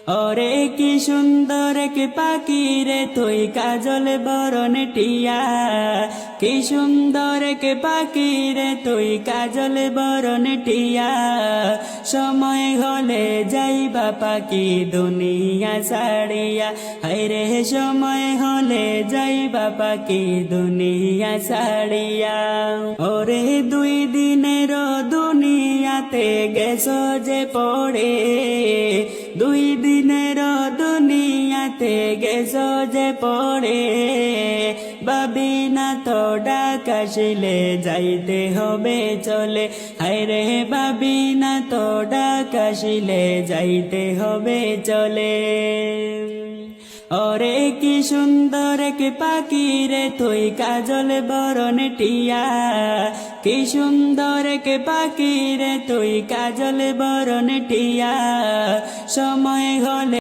ওরে কি সুন্দর কে পাখি রে তুই কাজল বরণ টিয়া, কি সুন্দর কে পাখি রে তুই কাজল বরণ টিয়া। সময় হলে যাইবা পাখি দুনিয়া ছাড়িয়া, হায়রে সময় হলে যাইবা পাখি দুনিয়া ছাড়িয়া। ওরে দুই দিনের দুনিয়াতে গেছো যে পড়ে, দুই দিনের দুনিয়াতে গেছো যে পড়ে। ভাবি না তো ডাক আসিলে যাইতে হবে চলে, হায়রে ভাবি না তো ডাক আসিলে যাইতে হবে চলে। ওরে কি সুন্দর কে পাখি রে তুই কাজল বরণ টিয়া, কি সুন্দর কে পাখি রে তুই কাজল বরণ টিয়া। সময় হলে